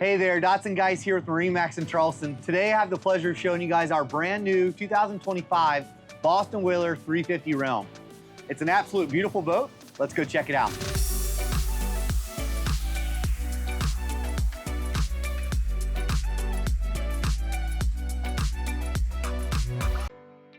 Hey there, Dotson guys here with MarineMax in Charleston. Today I have the pleasure of showing you guys our brand new 2025 Boston Whaler 350 Realm. It's an absolute beautiful boat. Let's go check it out.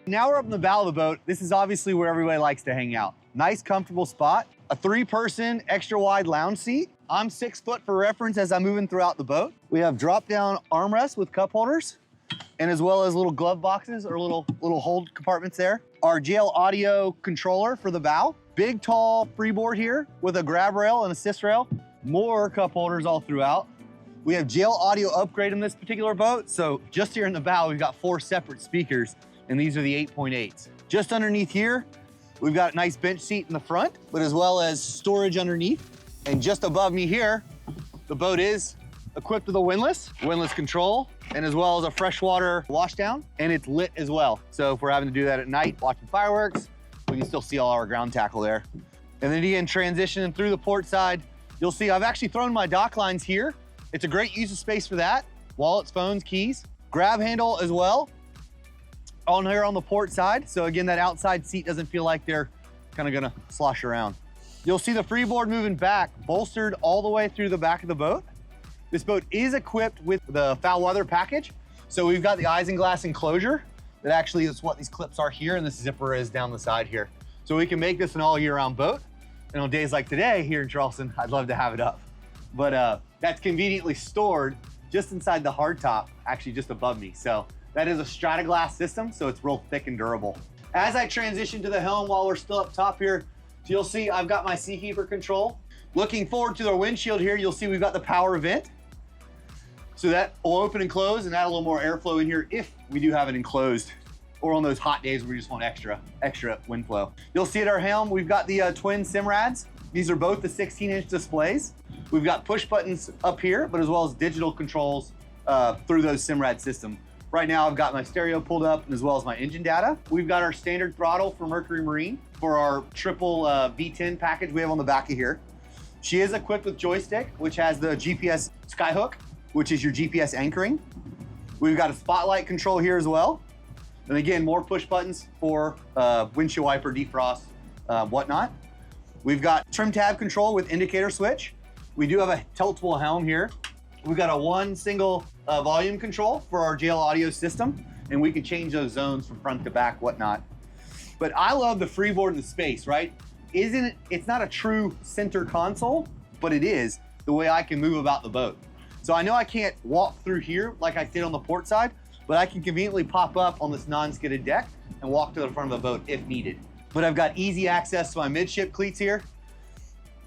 Now we're up in the bow of the boat. This is obviously where everybody likes to hang out. Nice, comfortable spot. A 3-person extra wide lounge seat. I'm 6 foot for reference as I'm moving throughout the boat. We have drop down armrests with cup holders, and as well as little glove boxes or little hold compartments there. Our JL audio controller for the bow. Big, tall freeboard here with a grab rail and assist rail. More cup holders all throughout. We have JL audio upgrade in this particular boat. So just here in the bow, we've got 4 separate speakers, and these are the 8.8s. Just underneath here, we've got a nice bench seat in the front, but as well as storage underneath. And just above me here, the boat is equipped with a windlass control, and as well as a freshwater washdown, and it's lit as well. So if we're having to do that at night, watching fireworks, we can still see all our ground tackle there. And then again, transitioning through the port side, you'll see I've actually thrown my dock lines here. It's a great use of space for that. Wallets, phones, keys, grab handle as well on here on the port side. So again, that outside seat doesn't feel like they're kind of gonna slosh around. You'll see the freeboard moving back, bolstered all the way through the back of the boat. This boat is equipped with the foul weather package. So we've got the isinglass enclosure that actually is what these clips are here, and this zipper is down the side here. So we can make this an all year round boat. And on days like today here in Charleston, I'd love to have it up. But that's conveniently stored just inside the hardtop, actually just above me. So that is a Strataglass system, so it's real thick and durable. As I transition to the helm while we're still up top here, so you'll see I've got my Seakeeper control. Looking forward to the windshield here, you'll see we've got the power vent. So that will open and close and add a little more airflow in here if we do have it enclosed, or on those hot days where we just want extra wind flow. You'll see at our helm, we've got the twin Simrads. These are both the 16-inch displays. We've got push buttons up here, but as well as digital controls through those Simrad system. Right now, I've got my stereo pulled up as well as my engine data. We've got our standard throttle for Mercury Marine for our triple V10 package we have on the back of here. She is equipped with joystick, which has the GPS Skyhook, which is your GPS anchoring. We've got a spotlight control here as well. And again, more push buttons for windshield wiper, defrost, whatnot. We've got trim tab control with indicator switch. We do have a tiltable helm here. We've got a one single volume control for our JL audio system, and we can change those zones from front to back, whatnot. But I love the freeboard and the space, right? It's not a true center console, but it is the way I can move about the boat. So I know I can't walk through here like I did on the port side, but I can conveniently pop up on this non-skidded deck and walk to the front of the boat if needed. But I've got easy access to my midship cleats here.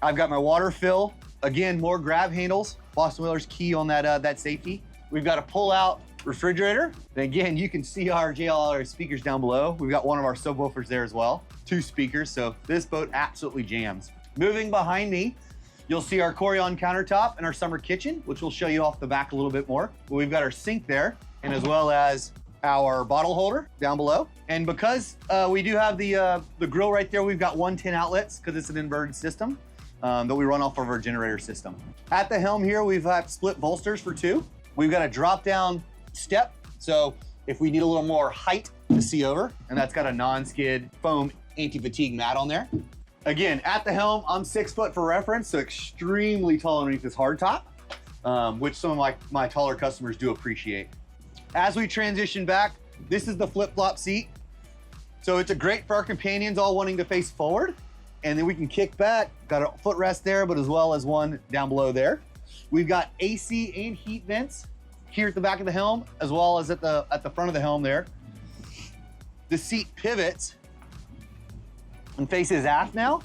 I've got my water fill. Again, more grab handles. Boston Whaler's key on that safety. We've got a pull-out refrigerator. And again, you can see our JL speakers down below. We've got one of our subwoofers there as well. 2 speakers, so this boat absolutely jams. Moving behind me, you'll see our Corian countertop and our summer kitchen, which we'll show you off the back a little bit more. We've got our sink there, and as well as our bottle holder down below. And because we do have the grill right there, we've got 110 outlets because it's an inverted system. That we run off of our generator system. At the helm here, we've got split bolsters for 2. We've got a drop down step. So if we need a little more height to see over, and that's got a non-skid foam anti-fatigue mat on there. Again, at the helm, I'm 6 foot for reference, so extremely tall underneath this hardtop, which some of my taller customers do appreciate. As we transition back, this is the flip-flop seat. So it's great for our companions all wanting to face forward. And then we can kick back, got a footrest there, but as well as one down below there. We've got AC and heat vents here at the back of the helm, as well as at the front of the helm there. The seat pivots and faces aft now.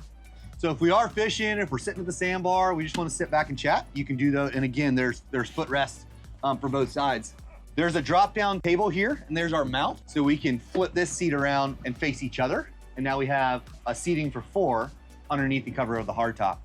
So if we are fishing, if we're sitting at the sandbar, we just want to sit back and chat, you can do that. And again, there's footrests for both sides. There's a drop-down table here, and there's our mount. So we can flip this seat around and face each other. And now we have a seating for 4 underneath the cover of the hardtop.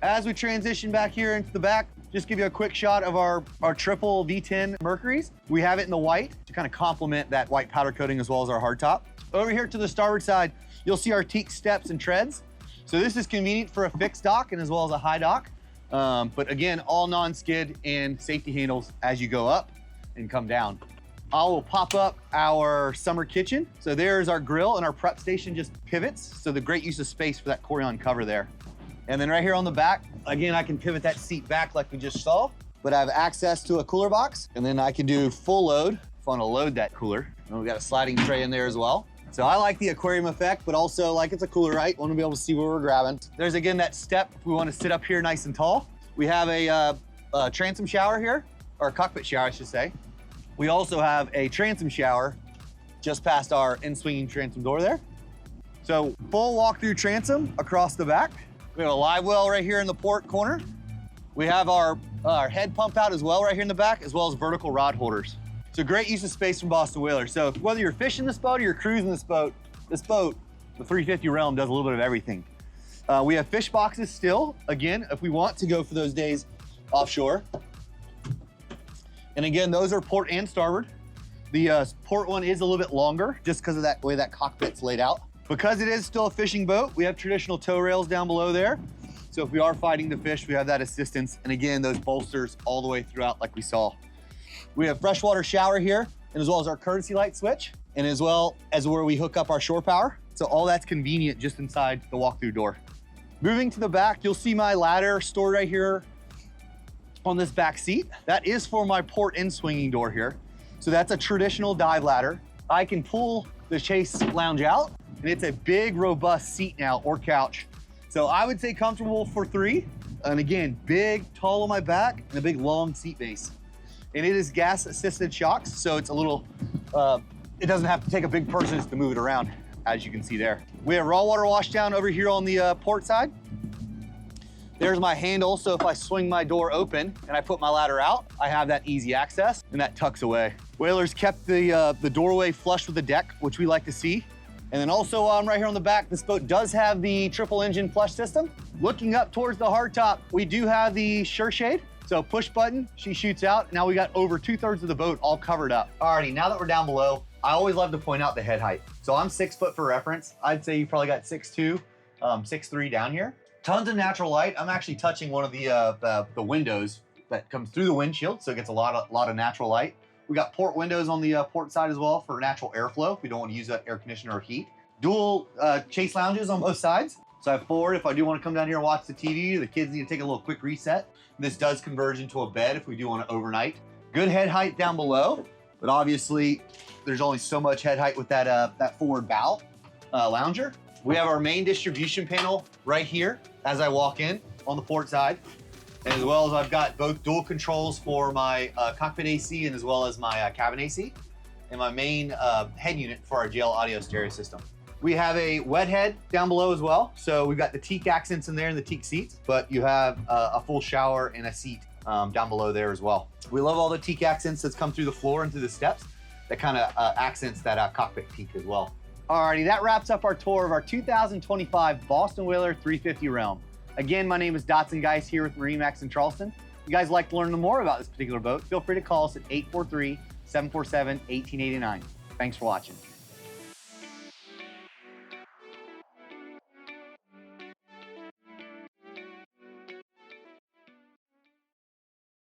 As we transition back here into the back, just give you a quick shot of our triple V10 Mercuries. We have it in the white to kind of complement that white powder coating as well as our hardtop. Over here to the starboard side, you'll see our Teak steps and treads. So this is convenient for a fixed dock and as well as a high dock. But again, all non-skid and safety handles as you go up and come down. I will pop up our summer kitchen. So there's our grill, and our prep station just pivots. So the great use of space for that Corian cover there. And then right here on the back, again, I can pivot that seat back like we just saw, but I have access to a cooler box, and then I can do full load if I want to load that cooler. And we've got a sliding tray in there as well. So I like the aquarium effect, but also like it's a cooler, right? Want to be able to see where we're grabbing. There's again that step if we want to sit up here nice and tall. We have a transom shower here, or a cockpit shower, I should say. We also have a transom shower just past our in-swinging transom door there. So full walk-through transom across the back. We have a live well right here in the port corner. We have our head pump out as well right here in the back, as well as vertical rod holders. So great use of space from Boston Whaler. So whether you're fishing this boat or you're cruising this boat, the 350 Realm does a little bit of everything. We have fish boxes still, again, if we want to go for those days offshore. And again, those are port and starboard. The port one is a little bit longer just because of that way that cockpit's laid out. Because it is still a fishing boat, we have traditional tow rails down below there. So if we are fighting the fish, we have that assistance. And again, those bolsters all the way throughout like we saw. We have freshwater shower here, and as well as our courtesy light switch, and as well as where we hook up our shore power. So all that's convenient just inside the walk-through door. Moving to the back, you'll see my ladder stored right here on this back seat. That is for my port and swinging door here. So that's a traditional dive ladder. I can pull the Chase lounge out, and it's a big, robust seat now, or couch. So I would say comfortable for 3. And again, big, tall on my back, and a big, long seat base. And it is gas-assisted shocks, so it's a little, it doesn't have to take a big person to move it around, as you can see there. We have raw water washdown over here on the port side. There's my handle, so if I swing my door open and I put my ladder out, I have that easy access, and that tucks away. Whalers kept the doorway flush with the deck, which we like to see. And then also right here on the back, this boat does have the triple engine flush system. Looking up towards the hardtop, we do have the sure shade. So push button, she shoots out. Now we got over 2/3 of the boat all covered up. Alrighty, now that we're down below, I always love to point out the head height. So I'm 6 foot for reference. I'd say you probably got 6'2", 6'3" down here. Tons of natural light. I'm actually touching one of the windows that comes through the windshield, so it gets a lot of natural light. We got port windows on the port side as well for natural airflow if we don't want to use that air conditioner or heat. Dual Chase lounges on both sides. So I have forward if I do want to come down here and watch the TV, the kids need to take a little quick reset. This does converge into a bed if we do want to overnight. Good head height down below, but obviously there's only so much head height with that forward bow lounger. We have our main distribution panel right here as I walk in on the port side, and as well as I've got both dual controls for my cockpit AC and as well as my cabin AC, and my main head unit for our JL audio stereo system. We have a wet head down below as well. So we've got the Teak accents in there and the Teak seats, but you have a full shower and a seat down below there as well. We love all the Teak accents that's come through the floor and through the steps. That kind of accents that cockpit Teak as well. Alrighty, that wraps up our tour of our 2025 Boston Whaler 350 Realm. Again, my name is Dotson Geis here with MarineMax in Charleston. If you guys like to learn more about this particular boat, feel free to call us at 843-747-1889. Thanks for watching.